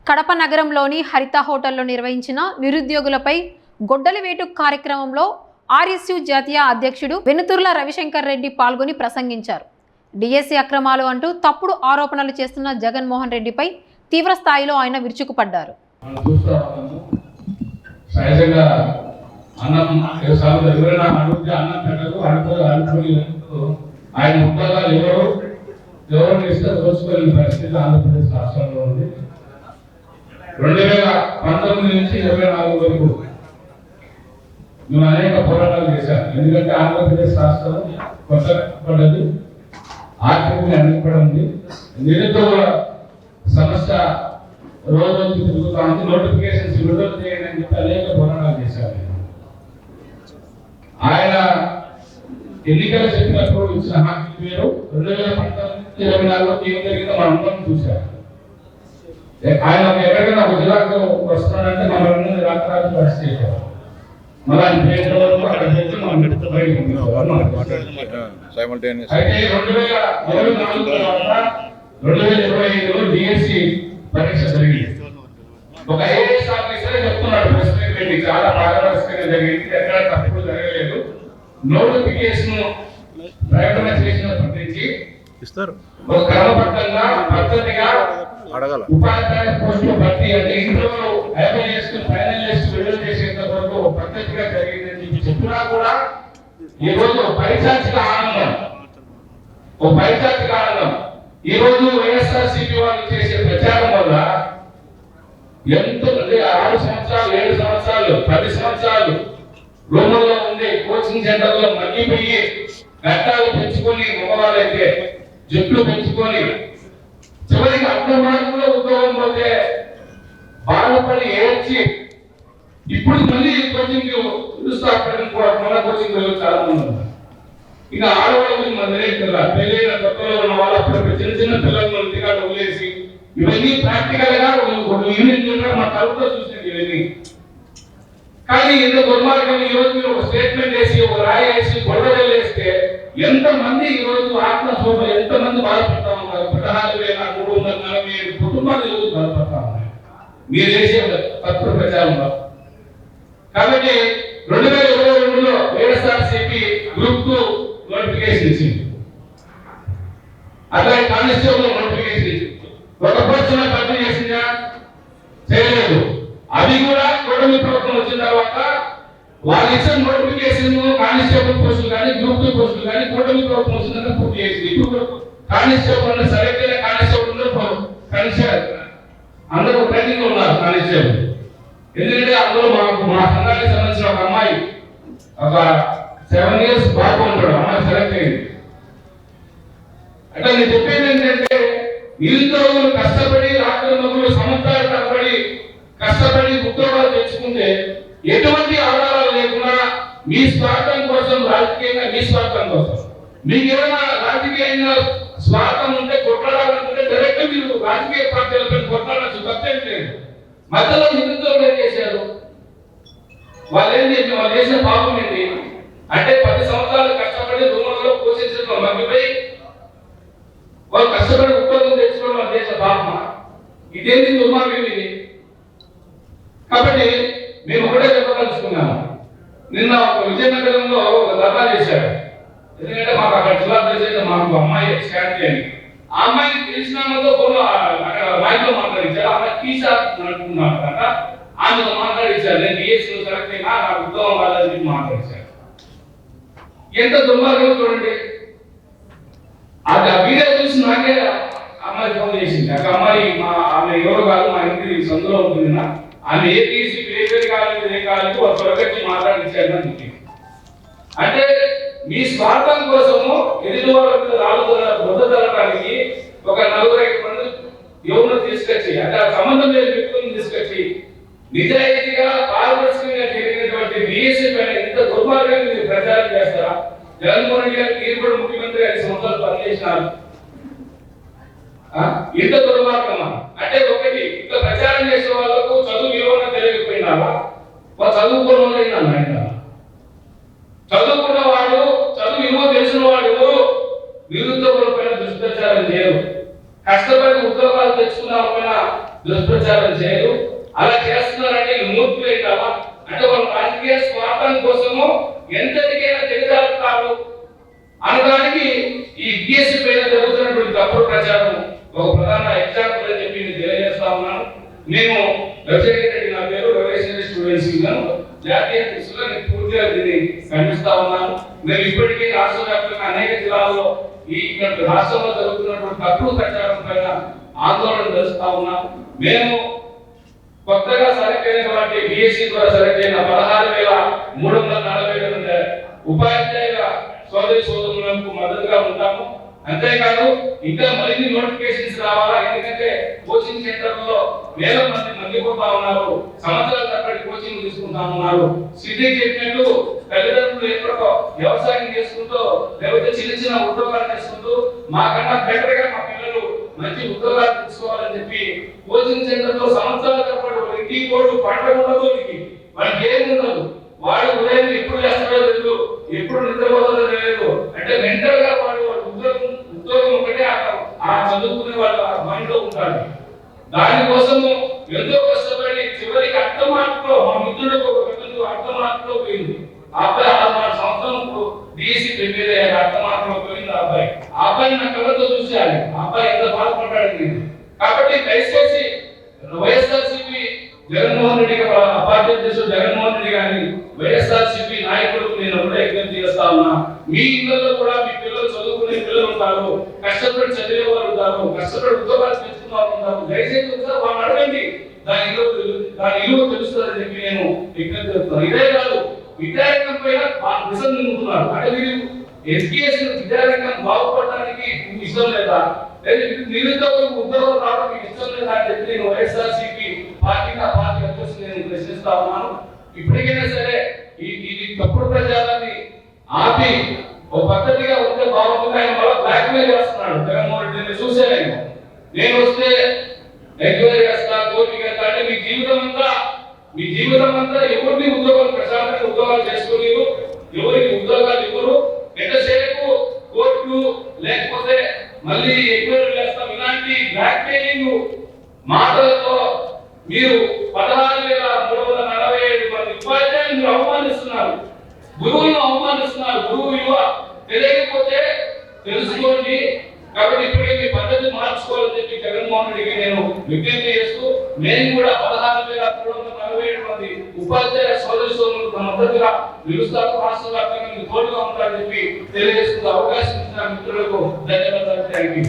కడప నగరంలోని హరిత హోటల్లో నిర్వహించిన నిరుద్యోగులపై గొడ్డలి వేటు కార్యక్రమంలో ఆర్ఎస్యు జాతీయ అధ్యక్షుడు వెనుతుర్ల రవిశంకర్ రెడ్డి పాల్గొని ప్రసంగించారు. డిఎస్సి అక్రమాలు అంటూ తప్పుడు ఆరోపణలు చేస్తున్న జగన్మోహన్ రెడ్డిపై తీవ్ర స్థాయిలో ఆయన విరుచుకుపడ్డారు. పరిస్థితి ఆంధ్రప్రదేశ్ రాష్ట్రంలో ఉంది. 2019 నుంచి 24 వరకు మేము అనేక పోరాటాలు చేశాం. ఎందుకంటే ఆంధ్రప్రదేశ్ రాష్ట్రం కొత్తపడ్డది, ఆర్థికంగా వెనుకబడింది, నిరుద్యోగుల సమస్య రోజు రోజు తిరుగుతా ఉంది. నోటిఫికేషన్స్ విడుదల చేయండి అని చెప్పి అనేక పోరాటాలు చేశారు. ఆయన ఎన్నికలు చెప్పినప్పుడు ఇచ్చిన హామీ పేరు 2019-24లో ఏం జరిగిందో మనం అందరం చూశాం. ఆయన ఎక్కడికైనా ఒక జిల్లాకు వస్తున్నాడంటే మనల్ని రాత్రి పరిస్థితి చేశారు. మళ్ళీ ఆయన పేరు వరకు అక్కడ చేసి మనం అయితే 2024 డిఎస్సి పరీక్ష జరిగింది. ఒక ఐఏఎస్ ఆఫీసర్ చెప్తున్నాడు, ప్రెసిడెంట్ చాలా పారదర్శకంగా జరిగింది, ఎక్కడ తప్పులు జరగలేదు. నోటిఫికేషన్ ప్రకటన చేసినప్పటి నుంచి ఒక క్రమబద్ధంగా పద్ధతిగా ఉపాధ్యాయ పోస్టులు భర్తీ అంటే ఇంట్లో అప్లై చేసుకుని ఫైనల్ లిస్ట్ విడుదల చేసేంత వరకు పద్ధతిగా జరిగిందని చెప్పినా కూడా ఈ రోజు పైశాచిక ఆనందం ఈ రోజు వైఎస్ఆర్సీపీ వాళ్ళు చేసే ప్రచారం వల్ల ఎంతో 6 సంవత్సరాలు 7 సంవత్సరాలు 10 సంవత్సరాలు రూముల్లో ఉండే కోచింగ్ సెంటర్లో మగ్గిపోయి గడ్డాలు పెంచుకొని మగవాళ్ళైతే జుట్లు పెంచుకొని చివరికి అర్థ మార్గంలో ఉద్యోగం పోతే బాధపడి ఏడ్చి ఇప్పుడు మళ్ళీ కోచింగ్ మన కోచింగ్ చాలా మంది ఉన్నారు. ఇంకా ఆడవాళ్ళ గురించి మన తెలియదు. పెళ్ళైన కొత్తలో ఉన్న వాళ్ళు అప్పుడు చిన్న చిన్న పిల్లలను ఇంటికాడ వదిలేసి ఇవన్నీ ప్రాక్టికల్ గా యూనియన్ మా కలుపుతో చూసింది ఇవన్నీ. కానీ ఇంత దుర్మార్గం ఈ రోజు మీరు ఒక స్టేట్మెంట్ వేసి ఒక రాయి వేసి గొడవలు వేస్తే ఎంతమంది ఈ రోజు ఆత్మశోభ ఎంతమంది బాధపడతా ఉన్నారు. 14,347 కుటుంబాలు ఈరోజు బాధపడతా ఉన్నాయి మీరు చేసే తప్పుడు ప్రచారంలో. కాబట్టి 2022లో వైఎస్ఆర్సీపీ గ్రూప్ 2 నోటిఫికేషన్ ఇచ్చింది, అట్లాగే కానిస్టేబుల్ నోటిఫికేషన్ ఇచ్చింది. ఒక పోస్టున భర్తీ చేసిందా? చేయలేదు. అది కూడా కూటమి ప్రభుత్వం వచ్చిన తర్వాత వాళ్ళు ఇచ్చిన నోటిఫికేషన్ కానిస్టేబుల్ పోస్టులు కానీ గ్రూప్ 2 పోస్టులు కానీ కూటమి ప్రభుత్వం వచ్చిందని పూర్తి చేసింది. ఇప్పుడు కానిస్టేబుల్ సెలెక్ట్ అయిన కానిస్టేబుల్ అందరూ ట్రైనింగ్ ఉన్నారు కానిస్టేబుల్. ఎందుకంటే అందులో మా సంఘానికి సంబంధించిన ఒక అమ్మాయి ఒక 7 years బాబు ఉంటాడు, అమ్మాయి సెలెక్ట్ అయింది. అంటే నేను చెప్పేది ఏంటంటే నిరుద్యోగులు కష్టపడి రాత్రి మొదలు సంవత్సరాలు తరబడి కష్టపడి ఉద్యోగాలు తెచ్చుకుంటే ఎటువంటి ఆధారాలు లేకుండా మీ స్వార్థం కోసం రాజకీయంగా మీ స్వార్థం కోసం మీకు ఏమైనా రాజకీయంగా స్వార్థం ఉంటే కొట్లాడాలనుకుంటే డైరెక్ట్ మీరు రాజకీయ పార్టీలపై కొట్లాడచ్చు, తప్పేం లేదు. మధ్యలో నిరుద్యోగులు ఏం చేశారు? వాళ్ళు చేసిన పాపం ఏంటి అంటే 10 సంవత్సరాలు కష్టపడి రూములలో పోషించడం మగ్గిపోయి వాళ్ళు కష్టపడి ఉద్యోగం తెచ్చుకోవడం వాళ్ళు చేసిన పాపం. ఇదేంటి దుర్మార్గం ఇది? కాబట్టి మేము ఒకటే చెప్పదలుచుకున్నాము. నిన్న ఒక విజయనగరంలో ఒక ధర్నా చేశారు. ఎందుకంటే మాకు అక్కడ జిల్లా ప్రెసిడెంట్ మాకు అమ్మాయి శాంతి అని, ఆ అమ్మాయిని తెలిసినామతో ఫోన్ అక్కడ మైక్లో మాట్లాడించారు. ఆమె టీచర్ అనుకున్నాను కనుక ఆమెతో మాట్లాడించారు. నేను డిఎస్సీ సెలెక్ట్ అయినా నాకు ఉద్యోగం కాదని చెప్పి మాట్లాడించారు. ఎంత దుర్మార్గం చూడండి. అది ఆ వీడియో చూసి నాకే అమ్మాయి ఫోన్ చేసింది. ఆ అమ్మాయి ఆమె ఎవరు కాదు, మా ఇంటి సందులో ఉంటుంది. ఆమె ఏపీసీ పేపర్ కాలేదు ఏ కాలేదు ఒక ప్రొగతి మాట్లాడించారని చెప్పింది. అంటే మీ స్వార్థం కోసము ఎదుటి వాళ్ళ మీద బుద్ధతలడానికి ఒక 4-5 మంది యువకులు తీసుకొచ్చి అంటే ఆ సంబంధం లేని వ్యక్తులను తీసుకొచ్చి నిజాయితీగా పారదర్శకంగా జరిగినటువంటి బిఎస్సీ పైన ఇంత దుర్మార్గంగా మీరు ప్రచారం చేస్తారా? జగన్మోహన్ రెడ్డి గారు మీరు కూడా ముఖ్యమంత్రి 5 సంవత్సరాలు పనిచేసినారు. ఇంత దుర్మార్గమా? అంటే ఒకటి ఇంత ప్రచారం చేసే వాళ్ళకు చదువు విలువగా తెలియకపోయినారా? చదువుకున్న వాళ్ళు చదువుకున్న వాడు చదువు విలువ తెలిసిన వాడు ఎవరు నిరుద్యోగుల పైన దుష్ప్రచారం చేయరు. కష్టపడి ఉద్యోగాలు తెచ్చుకున్న పైన దుష్ప్రచారం చేయరు. అలా చేస్తున్నారంటే మూర్ఖులే కదా, అంటే వాళ్ళ రాజకీయ స్వార్థం కోసము ఎంతటికైనా తెలియజేస్తారు అనడానికి ఈ బిఎస్సీ పైన జరుగుతున్నటువంటి తప్పుడు ప్రచారం ఒక ప్రధాన ఎగ్జాంపుల్ అని చెప్పి నేను తెలియజేస్తా ఉన్నాను. నేను రవిశంకర్ రెడ్డి, నా పేరు రవిశంకర్ స్టూడెంట్స్ యూనియన్ జాతీయ దిశలో నేను పూర్తిగా దీన్ని ఖండిస్తా ఉన్నాను. మేము ఇప్పటికే రాష్ట్ర వ్యాప్తంగా అనేక జిల్లాల్లో ఈ రాష్ట్రంలో జరుగుతున్నటువంటి తప్పుడు ప్రచారం పైన ఆందోళన చేస్తా ఉన్నాం. మేము కొత్తగా సెలెక్ట్ అయినటువంటి బిఎస్సీ ద్వారా సెలెక్ట్ అయిన 16,342 ఉపాధ్యాయుల సోదరి సోదరులకు మద్దతుగా ఉంటాము. అంతేకాదు ఇంకా మరిన్ని నోటిఫికేషన్స్ రావాలా, ఎందుకంటే కోచింగ్ సెంటర్లో వేల మంది మండిపోతా ఉన్నారు, సంవత్సరాల తరబడి కోచింగ్ తీసుకుంటా ఉన్నారు. సిటీ చెప్పినట్టు తల్లిదండ్రులు ఎక్కడో వ్యవసాయం చేసుకుంటూ లేకపోతే చిన్న చిన్న ఉద్యోగాలు చేసుకుంటూ మాకన్నా బెటర్ గా మా పిల్లలు మంచి ఉద్యోగాలు తీసుకోవాలని చెప్పి కోచింగ్ సెంటర్ లో సంవత్సరాల తరబడి ఇంటికి పోటు పంట ఉండదు, వాళ్ళకి ఏమి ఉండదు. వాడు ఉదయం ఎప్పుడు చేస్తాడో తెలియదు, ఎప్పుడు నిద్రపోతుందో తెలియదు. అంటే మెంటల్ గా వాడు ఉద్యోగం ఒకటే ఆ చదువుకునే వాళ్ళ మైండ్ లో ఉంటాడు. దానికోసము ఎంతో కష్టపడి చివరికి అర్థ మార్కులో మా మిత్రుడికి ఒక మిత్రుడు అర్థ మార్కులో పోయింది. ఆ అబ్బాయి 6 సంవత్సరం డిఎస్సి ప్రిపేర్ అయ్యాడు, అర్థ మార్కులో పోయింది ఆ అబ్బాయి. ఆ అబ్బాయి నా కళ్ళతో చూశాను, ఆ అబ్బాయి ఎంత బాధపడ్డాడు. కాబట్టి దయచేసి వైఎస్ఆర్సీపీ జగన్మోహన్ రెడ్డి పార్టీ అధ్యక్షుడు జగన్మోహన్ రెడ్డి గారిని వైఎస్ఆర్సీపీ నాయకులకు నేను కూడా విజ్ఞప్తి చేస్తా ఉన్నా. మీ ఇళ్లలో కూడా మీ పిల్లలు చదువుకునే పిల్లలు ఉంటారు, కష్టపడి చదివే వారు ఉంటారు, కష్టపడి ఉద్యోగాలు తెచ్చుకున్న వారు ఉంటారు. దయచేసి ఒకసారి వాళ్ళని అడగండి, దాని ఇలువ తెలుస్తుందని చెప్పి నేను విజ్ఞప్తి చేస్తున్నాను. ఇదే కాదు, విద్యారంగం పైన మిషన్ నింపుతున్నారు. అంటే మీరు ఎడ్యుకేషన్ విద్యారంగం బాగుపడడానికి ఇష్టం లేదా, నిరుద్యోగులకు ఉద్యోగం రావడం మీకు ఇష్టం లేదా అని చెప్పి నేను వైఎస్ఆర్సీపీ పార్టీ అధ్యక్షుడు నేను ప్రశ్నిస్తా ఉన్నాను. ఇప్పటికైనా సరే ఈ తప్పుడు ప్రచారాన్ని ఆపి ఒక పద్ధతిగా ఉంటే బాగుంటుంది. ఆయన మళ్ళీ బ్లాక్ మెయిల్ చేస్తున్నాడు జగన్మోహన్ రెడ్డి. చూసాను నేను వస్తే ఎంక్వైరీ చేస్తా, కోర్టుకి వెళ్తా అంటే మీ జీవితం అంతా ఎవరిని ఉద్యోగాలు ప్రశాంతంగా ఉద్యోగాలు చేసుకుని ఎవరికి ఉద్యోగాలు ఇవ్వరు. ఎంతసేపు కోర్టు లేకపోతే మళ్ళీ ఎంక్వైరీ చేస్తాం, ఇలాంటి బ్లాక్ మెయిలింగ్ మాటలతో మీరు 16,347 మంది ఉపాధ్యాయులను అవమానిస్తున్నారు, గురువులను అవమానిస్తున్నారు. గురువు విలువ తెలియకపోతే తెలుసుకోండి. కాబట్టి ఇప్పటికే మీ పద్ధతి మార్చుకోవాలని చెప్పి జగన్మోహన్ రెడ్డికి నేను విజ్ఞప్తి చేస్తూ, మేము కూడా 16,347 మంది ఉపాధ్యాయ సోదరి సోదరులకు మద్దతుగా నిలుస్తాము, రాష్ట్ర వ్యాప్తంగా మీకు తోడుగా ఉంటారని చెప్పి తెలియజేస్తున్న అవకాశం ఇచ్చిన మిత్రులకు ధన్యవాదాలు. Thank you.